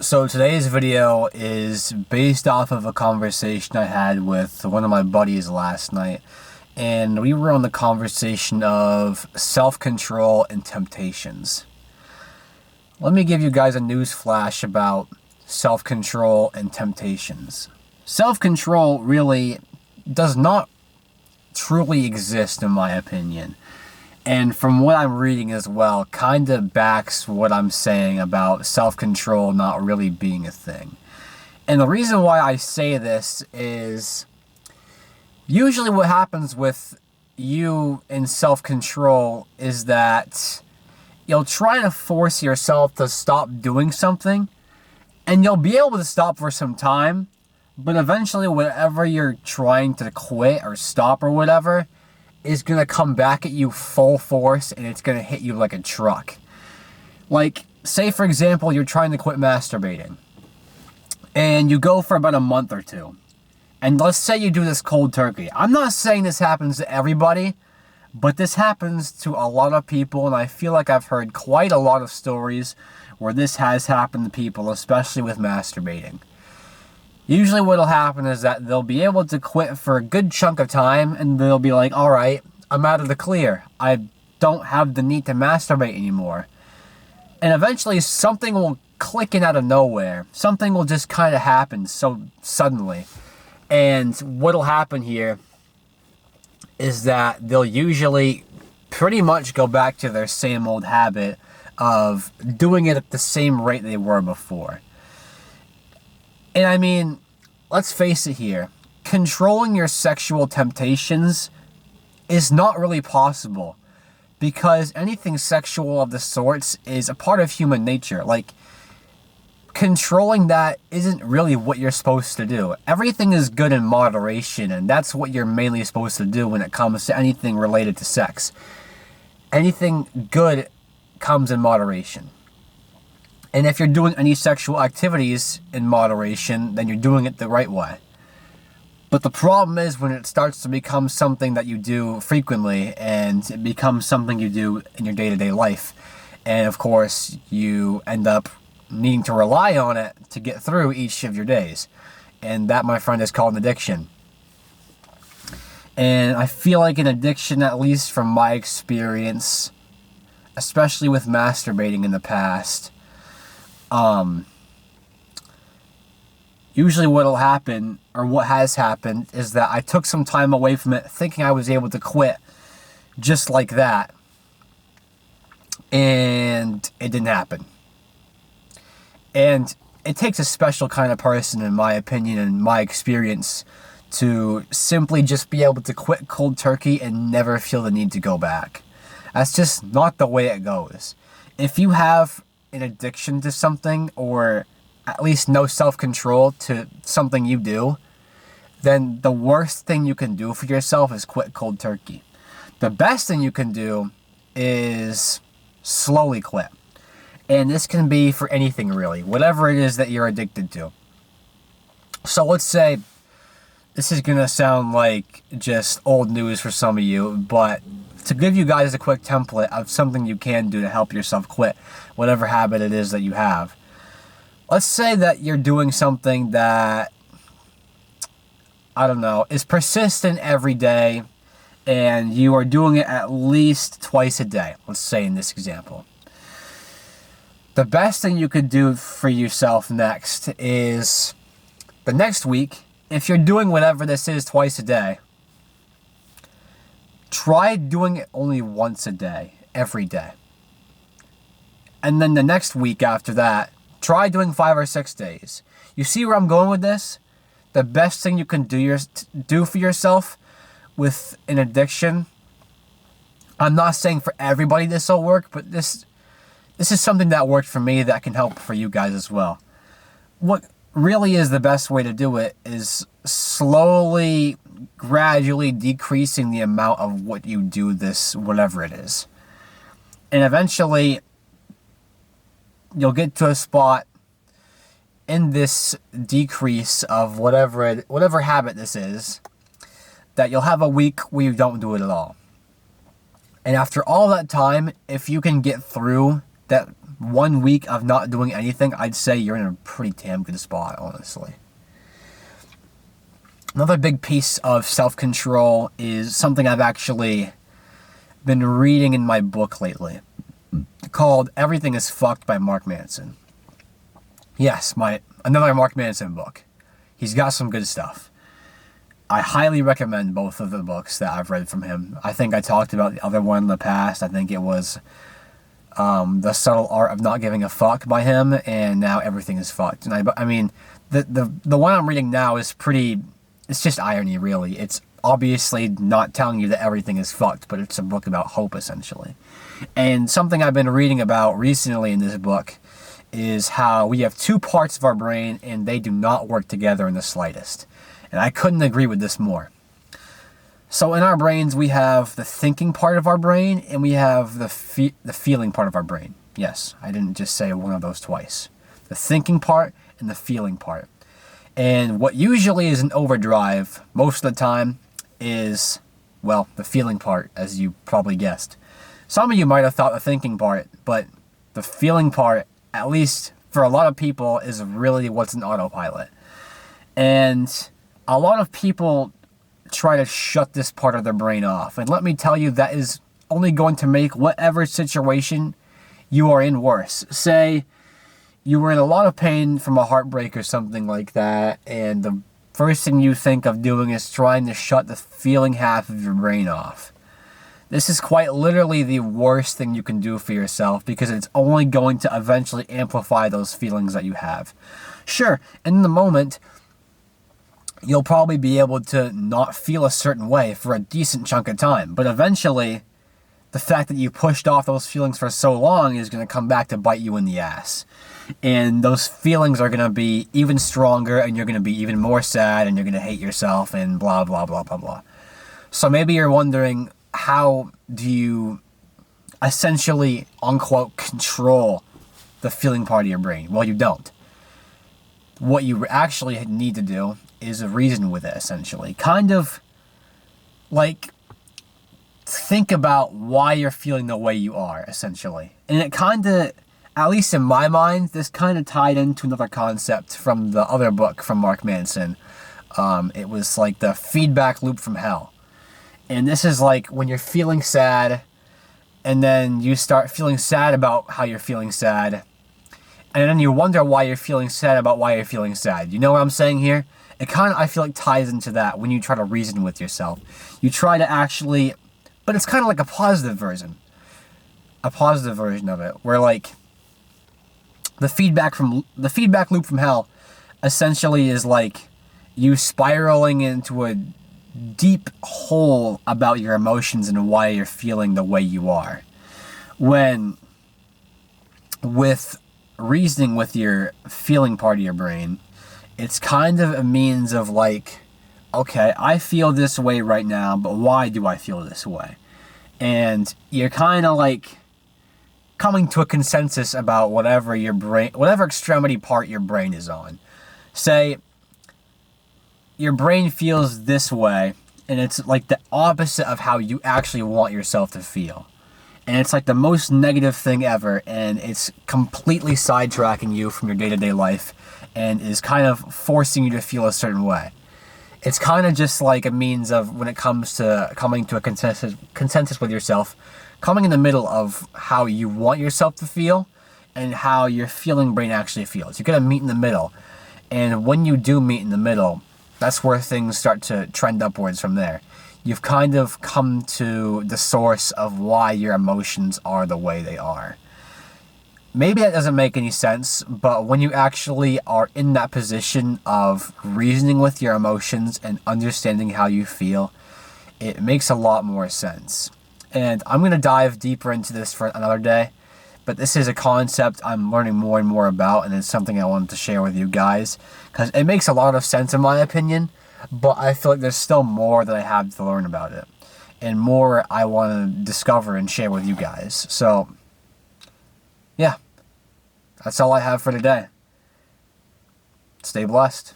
So today's video is based off of a conversation I had with one of my buddies last night. And we were on the conversation of self-control and temptations. Let me give you guys a news flash about self-control and temptations. Self-control really does not truly exist, in my opinion. And from what I'm reading as well, kind of backs what I'm saying about self-control not really being a thing. And the reason why I say this is usually what happens with you in self-control is that you'll try to force yourself to stop doing something, and you'll be able to stop for some time, but eventually whatever you're trying to quit or stop or whatever is going to come back at you full force, and it's going to hit you like a truck. Like, say for example, you're trying to quit masturbating, and you go for about a month or two. And let's say you do this cold turkey. I'm not saying this happens to everybody, but this happens to a lot of people, and I feel like I've heard quite a lot of stories where this has happened to people, especially with masturbating. Usually what'll happen is that they'll be able to quit for a good chunk of time, and they'll be like, all right, I'm out of the clear. I don't have the need to masturbate anymore. And eventually something will click in out of nowhere. Something will just kind of happen so suddenly. And what'll happen here is that they'll usually pretty much go back to their same old habit of doing it at the same rate they were before. And I mean, let's face it here, controlling your sexual temptations is not really possible, because anything sexual of the sorts is a part of human nature. Like, controlling that isn't really what you're supposed to do. Everything is good in moderation, and that's what you're mainly supposed to do when it comes to anything related to sex. Anything good comes in moderation. And if you're doing any sexual activities in moderation, then you're doing it the right way. But the problem is when it starts to become something that you do frequently, and it becomes something you do in your day-to-day life. And of course, you end up needing to rely on it to get through each of your days. And that, my friend, is called an addiction. And I feel like an addiction, at least from my experience, especially with masturbating in the past, usually what'll happen, or what has happened, is that I took some time away from it thinking I was able to quit just like that, and it didn't happen. And it takes a special kind of person, in my opinion and my experience, to simply just be able to quit cold turkey and never feel the need to go back. That's just not the way it goes. If you have an addiction to something, or at least no self-control to something you do, then the worst thing you can do for yourself is quit cold turkey. The best thing you can do is slowly quit. And this can be for anything really, whatever it is that you're addicted to. So let's say, this is going to sound like just old news for some of you, but to give you guys a quick template of something you can do to help yourself quit whatever habit it is that you have. Let's say that you're doing something that, I don't know, is persistent every day, and you are doing it at least twice a day, let's say in this example. The best thing you could do for yourself next is, the next week, if you're doing whatever this is twice a day, try doing it only once a day, every day. And then the next week after that, try doing 5 or 6 days. You see where I'm going with this? The best thing you can do for yourself with an addiction, I'm not saying for everybody this will work, but this is something that worked for me that can help for you guys as well. What really is the best way to do it is slowly, gradually decreasing the amount of what you do this, whatever it is. And eventually, you'll get to a spot in this decrease of whatever habit this is, that you'll have a week where you don't do it at all. And after all that time, if you can get through that 1 week of not doing anything, I'd say you're in a pretty damn good spot, honestly. Another big piece of self-control is something I've actually been reading in my book lately, called Everything is Fucked by Mark Manson. Yes, another Mark Manson book. He's got some good stuff. I highly recommend both of the books that I've read from him. I think I talked about the other one in the past. I think it was The Subtle Art of Not Giving a Fuck by him, and now Everything is Fucked. And I mean, the one I'm reading now is pretty... It's just irony, really. It's obviously not telling you that everything is fucked, but it's a book about hope, essentially. And something I've been reading about recently in this book is how we have two parts of our brain, and they do not work together in the slightest. And I couldn't agree with this more. So in our brains, we have the thinking part of our brain, and we have the feeling part of our brain. Yes, I didn't just say one of those twice. The thinking part and the feeling part. And what usually is an overdrive, most of the time, is, well, the feeling part, as you probably guessed. Some of you might have thought the thinking part, but the feeling part, at least for a lot of people, is really what's an autopilot. And a lot of people try to shut this part of their brain off. And let me tell you, that is only going to make whatever situation you are in worse. Say you were in a lot of pain from a heartbreak or something like that, and the first thing you think of doing is trying to shut the feeling half of your brain off. This is quite literally the worst thing you can do for yourself, because it's only going to eventually amplify those feelings that you have. Sure, in the moment, you'll probably be able to not feel a certain way for a decent chunk of time, but eventually, the fact that you pushed off those feelings for so long is going to come back to bite you in the ass. And those feelings are going to be even stronger, and you're going to be even more sad, and you're going to hate yourself, and blah, blah, blah, blah, blah. So maybe you're wondering, how do you essentially, unquote, control the feeling part of your brain? Well, you don't. What you actually need to do is reason with it, essentially. Kind of like think about why you're feeling the way you are, essentially. And it kind of, at least in my mind, this kind of tied into another concept from the other book from Mark Manson. It was like the feedback loop from hell. And this is like when you're feeling sad, and then you start feeling sad about how you're feeling sad, and then you wonder why you're feeling sad about why you're feeling sad. You know what I'm saying here? It kind of, I feel like, ties into that when you try to reason with yourself. You try to actually, but it's kind of like a positive version. A positive version of it, where like the feedback loop from hell essentially is like you spiraling into a deep hole about your emotions and why you're feeling the way you are. When with reasoning with your feeling part of your brain, it's kind of a means of like, okay, I feel this way right now, but why do I feel this way? And you're kind of like coming to a consensus about whatever extremity part your brain is on. Say your brain feels this way, and it's like the opposite of how you actually want yourself to feel. And it's like the most negative thing ever, and it's completely sidetracking you from your day-to-day life and is kind of forcing you to feel a certain way. It's kind of just like a means of, when it comes to coming to a consensus with yourself, coming in the middle of how you want yourself to feel and how your feeling brain actually feels. You gotta meet in the middle. And when you do meet in the middle, that's where things start to trend upwards from there. You've kind of come to the source of why your emotions are the way they are. Maybe that doesn't make any sense, but when you actually are in that position of reasoning with your emotions and understanding how you feel, it makes a lot more sense. And I'm going to dive deeper into this for another day, but this is a concept I'm learning more and more about, and it's something I wanted to share with you guys, because it makes a lot of sense in my opinion, but I feel like there's still more that I have to learn about it, and more I want to discover and share with you guys. So, yeah, that's all I have for today. Stay blessed.